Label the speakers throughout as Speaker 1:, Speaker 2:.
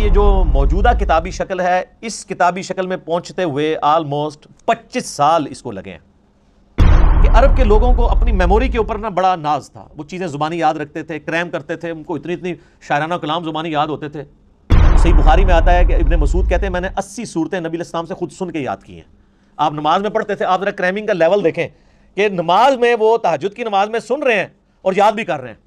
Speaker 1: یہ جو موجودہ کتابی شکل ہے، اس کتابی شکل میں پہنچتے ہوئے آلموسٹ 25 سال اس کو لگے ہیں کہ عرب کے لوگوں کو اپنی میموری کے اوپر نا بڑا ناز تھا، وہ چیزیں زبانی یاد رکھتے تھے، کریم کرتے تھے، ان کو اتنی شاعرانہ کلام زبانی یاد ہوتے تھے۔ صحیح بخاری میں آتا ہے کہ ابن مسعود کہتے ہیں میں نے 80 صورتیں نبی علیہ السلام سے خود سن کے یاد کی ہیں۔ آپ نماز میں پڑھتے تھے، آپ ذرا کریمنگ کا لیول دیکھیں کہ نماز میں وہ تہجد کی نماز میں سن رہے ہیں اور یاد بھی کر رہے ہیں۔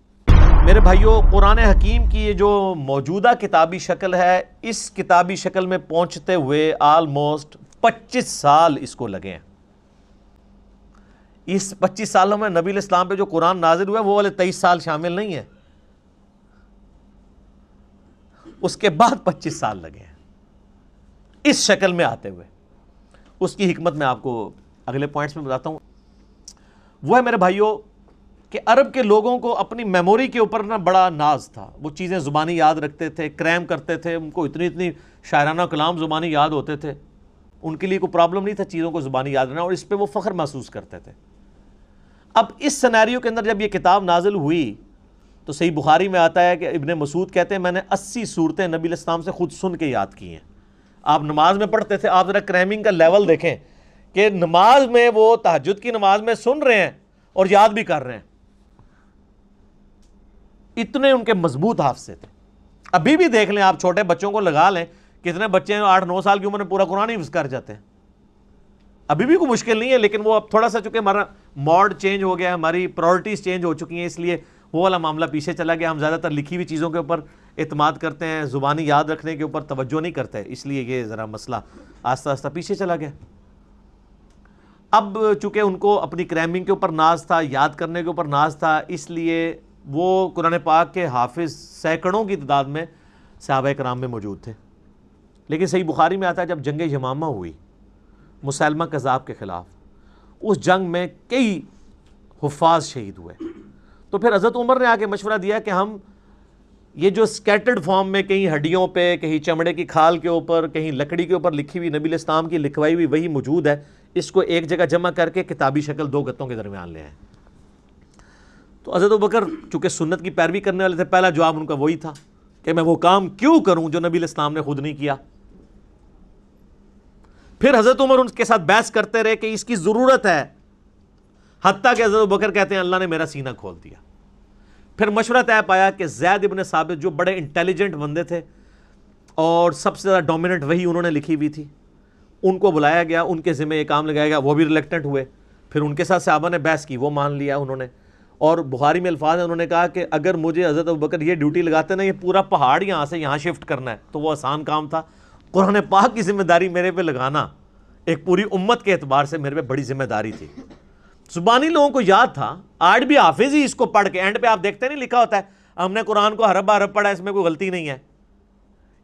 Speaker 1: میرے بھائیوں، قرآن حکیم کی یہ جو موجودہ کتابی شکل ہے، اس کتابی شکل میں پہنچتے ہوئے آلموسٹ 25 سال اس کو لگے ہیں۔ اس 25 سالوں میں نبی علیہ السلام پہ جو قرآن نازل ہوا ہے وہ والے 23 سال شامل نہیں ہے، اس کے بعد 25 سال لگے ہیں اس شکل میں آتے ہوئے۔ اس کی حکمت میں آپ کو اگلے پوائنٹس میں بتاتا ہوں۔ وہ ہے میرے بھائیوں کہ عرب کے لوگوں کو اپنی میموری کے اوپر نا بڑا ناز تھا، وہ چیزیں زبانی یاد رکھتے تھے، کریم کرتے تھے، ان کو اتنی شاعرانہ کلام زبانی یاد ہوتے تھے، ان کے لیے کوئی پرابلم نہیں تھا چیزوں کو زبانی یاد رکھنا، اور اس پہ وہ فخر محسوس کرتے تھے۔ اب اس سینیریو کے اندر جب یہ کتاب نازل ہوئی تو صحیح بخاری میں آتا ہے کہ ابن مسعود کہتے ہیں میں نے 80 صورتیں نبی علیہ السلام سے خود سن کے یاد کی ہیں۔ آپ نماز میں پڑھتے تھے، آپ ذرا کریمنگ کا لیول دیکھیں کہ نماز میں وہ تہجد کی نماز میں سن رہے ہیں اور یاد بھی کر رہے ہیں، اتنے ان کے مضبوط حافظے تھے۔ ابھی بھی دیکھ لیں، آپ چھوٹے بچوں کو لگا لیں، کتنے بچے ہیں 8-9 سال کی عمر میں پورا قرآن حفظ کر جاتے ہیں۔ ابھی بھی کوئی مشکل نہیں ہے، لیکن وہ اب تھوڑا سا چونکہ ہمارا موڈ چینج ہو گیا، ہماری پرائورٹیز چینج ہو چکی ہیں، اس لیے وہ والا معاملہ پیچھے چلا گیا۔ ہم زیادہ تر لکھی ہوئی چیزوں کے اوپر اعتماد کرتے ہیں، زبانی یاد رکھنے کے اوپر توجہ نہیں کرتے، اس لیے یہ ذرا مسئلہ آہستہ آہستہ پیچھے چلا گیا۔ اب چونکہ ان کو اپنی کریمنگ کے اوپر ناز تھا، یاد کرنے کے اوپر ناز تھا، اس لیے وہ قرآن پاک کے حافظ سینکڑوں کی تعداد میں صحابہ کرام میں موجود تھے۔ لیکن صحیح بخاری میں آتا ہے جب جنگ یمامہ ہوئی مسیلمہ کذاب کے خلاف، اس جنگ میں کئی حفاظ شہید ہوئے، تو پھر حضرت عمر نے آ کے مشورہ دیا کہ ہم یہ جو سکیٹرڈ فارم میں کہیں ہڈیوں پہ، کہیں چمڑے کی کھال کے اوپر، کہیں لکڑی کے اوپر لکھی ہوئی نبی علیہ السلام کی لکھوائی ہوئی وہی موجود ہے، اس کو ایک جگہ جمع کر کے کتابی شکل 2 گتوں کے درمیان لے آئیں۔ تو حضرت ابوبکر چونکہ سنت کی پیروی کرنے والے تھے، پہلا جواب ان کا وہی تھا کہ میں وہ کام کیوں کروں جو نبی علیہ السلام نے خود نہیں کیا۔ پھر حضرت عمر ان کے ساتھ بحث کرتے رہے کہ اس کی ضرورت ہے، حتیٰ کہ حضرت ابوبکر کہتے ہیں اللہ نے میرا سینہ کھول دیا۔ پھر مشورہ طے پایا کہ زید ابن ثابت جو بڑے انٹیلیجنٹ بندے تھے اور سب سے زیادہ ڈومیننٹ وہی انہوں نے لکھی ہوئی تھی، ان کو بلایا گیا، ان کے ذمہ یہ کام لگایا گیا، وہ بھی ریلیکٹنٹ ہوئے۔ پھر ان کے ساتھ صحابہ نے بحث کی، وہ مان لیا انہوں نے، اور بخاری میں الفاظ ہیں، انہوں نے کہا کہ اگر مجھے حضرت ابوبکر یہ ڈیوٹی لگاتے نا، یہ پورا پہاڑ یہاں سے یہاں شفٹ کرنا ہے، تو وہ آسان کام تھا۔ قرآن پاک کی ذمہ داری میرے پہ لگانا ایک پوری امت کے اعتبار سے میرے پہ بڑی ذمہ داری تھی۔ زبانی لوگوں کو یاد تھا، آج بھی حافظ ہی اس کو پڑھ کے اینڈ پہ آپ دیکھتے نہیں لکھا ہوتا ہے ہم نے قرآن کو حرف بحرف پڑھا، اس میں کوئی غلطی نہیں ہے،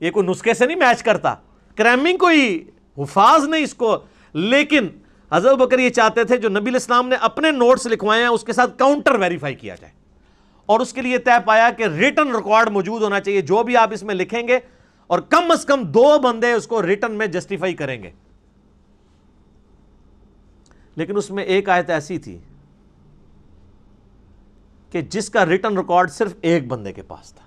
Speaker 1: یہ کوئی نسخے سے نہیں میچ کرتا، کریمنگ کوئی حفاظ نہیں اس کو۔ لیکن حضرت ابوبکر یہ چاہتے تھے جو نبی علیہ السلام نے اپنے نوٹس لکھوائے ہیں اس کے ساتھ کاؤنٹر ویریفائی کیا جائے، اور اس کے لیے طے پایا کہ ریٹن ریکارڈ موجود ہونا چاہیے، جو بھی آپ اس میں لکھیں گے اور کم از کم 2 بندے اس کو ریٹن میں جسٹیفائی کریں گے۔ لیکن اس میں ایک آیت ایسی تھی کہ جس کا ریٹن ریکارڈ صرف ایک بندے کے پاس تھا،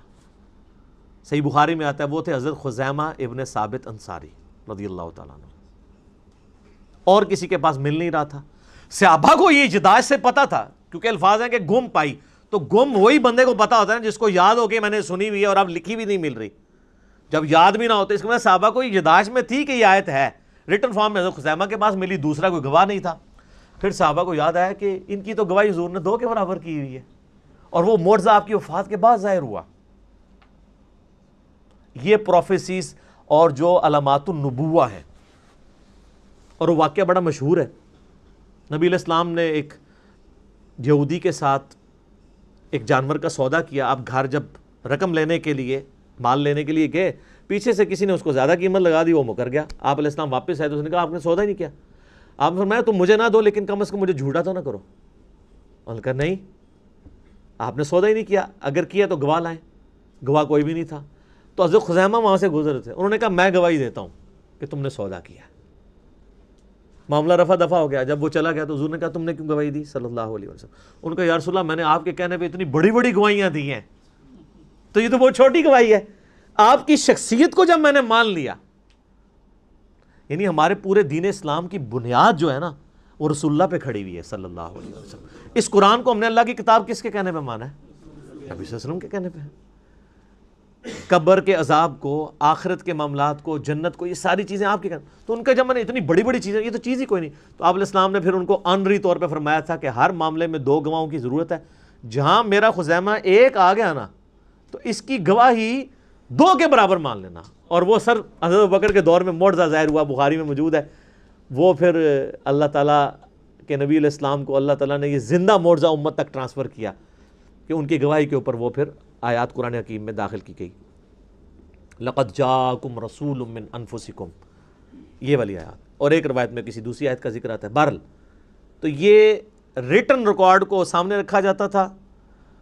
Speaker 1: صحیح بخاری میں آتا ہے، وہ تھے حضرت خزیمہ ابن ثابت انصاری رضی اللہ تعالیٰ عنہ، اور کسی کے پاس مل نہیں رہا تھا۔ صحابہ کو یہ اجداج سے پتا تھا، کیونکہ الفاظ ہیں کہ گم پائی، تو گم وہی بندے کو پتا ہوتا ہے جس کو یاد ہو کہ میں نے سنی ہوئی ہے اور اب لکھی بھی نہیں مل رہی۔ جب یاد بھی نہ ہوتے، اس کے بعد صحابہ کو یہ اجداج میں تھی کہ یہ آیت ہے، ریٹن فارم میں حضرت خزیمہ کے پاس ملی، دوسرا کوئی گواہ نہیں تھا۔ پھر صحابہ کو یاد آیا کہ ان کی تو گواہی حضور نے 2 کے برابر کی ہوئی ہے، اور وہ معجزہ آپ کی وفات کے بعد ظاہر ہوا۔ یہ پروفیسیز اور جو علامات النبوہ ہیں، اور وہ واقعہ بڑا مشہور ہے۔ نبی علیہ السلام نے ایک یہودی کے ساتھ ایک جانور کا سودا کیا، آپ گھر جب رقم لینے کے لیے، مال لینے کے لیے گئے، پیچھے سے کسی نے اس کو زیادہ قیمت لگا دی، وہ مکر گیا۔ آپ علیہ السلام واپس آئے تو اس نے کہا آپ نے سودا ہی نہیں کیا۔ آپ نے فرمایا تم مجھے نہ دو لیکن کم از کم مجھے جھوٹا تو نہ کرو۔ انہوں نے کہا نہیں، آپ نے سودا ہی نہیں کیا، اگر کیا تو گواہ لائیں۔ گواہ کوئی بھی نہیں تھا، تو حضرت خزیمہ وہاں سے گزر تھے، انہوں نے کہا میں گواہی دیتا ہوں کہ تم نے سودا کیا۔ معاملہ رفع دفع ہو گیا۔ جب وہ چلا گیا تو حضور نے کہا تم نے کیوں گواہی دی صلی اللہ علیہ وسلم؟ ان کا یا رسول اللہ میں نے آپ کے کہنے پہ اتنی بڑی بڑی گواہیاں دی ہیں، تو یہ تو بہت چھوٹی گواہی ہے، آپ کی شخصیت کو جب میں نے مان لیا، یعنی ہمارے پورے دین اسلام کی بنیاد جو ہے نا وہ رسول اللہ پہ کھڑی ہوئی ہے صلی اللہ علیہ وسلم۔ اس قرآن کو ہم نے اللہ کی کتاب کس کے کہنے پہ مانا ہے؟ نبی صلی اللہ علیہ وسلم کے کہنے پہ۔ قبر کے عذاب کو، آخرت کے معاملات کو، جنت کو، یہ ساری چیزیں آپ کے کہنے، تو ان کا جب میں نے اتنی بڑی بڑی چیزیں، یہ تو چیز ہی کوئی نہیں، تو آپ علیہ السلام نے پھر ان کو آنری طور پہ فرمایا تھا کہ ہر معاملے میں 2 گواہوں کی ضرورت ہے۔ جہاں میرا خزیمہ 1 آ گیا نا تو اس کی گواہی 2 کے برابر مان لینا۔ اور وہ سر حضرت ابوبکر کے دور میں معجزہ ظاہر ہوا، بخاری میں موجود ہے، وہ پھر اللہ تعالیٰ کے نبی علیہ السلام کو اللہ تعالیٰ نے یہ زندہ معجزہ امت تک ٹرانسفر کیا کہ ان کی گواہی کے اوپر وہ پھر آیات قرآن حکیم میں داخل کی گئی، لقد جاءکم رسول من انفسکم، یہ والی آیات۔ اور ایک روایت میں کسی دوسری آیت کا ذکر آتا ہے۔ بہرحال تو یہ ریٹن ریکارڈ کو سامنے رکھا جاتا تھا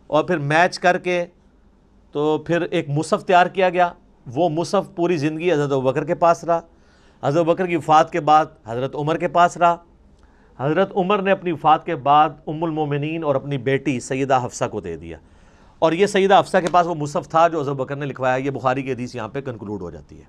Speaker 1: اور پھر میچ کر کے تو پھر ایک مصحف تیار کیا گیا۔ وہ مصحف پوری زندگی حضرت ابوبکر کے پاس رہا، حضرت ابوبکر کی وفات کے بعد حضرت عمر کے پاس رہا، حضرت عمر نے اپنی وفات کے بعد ام المومنین اور اپنی بیٹی سیدہ حفصہ کو دے دیا، اور یہ سیدہ حفصہ کے پاس وہ مصحف تھا جو حضرت ابوبکر نے لکھوایا۔ یہ بخاری کی حدیث یہاں پہ کنکلوڈ ہو جاتی ہے۔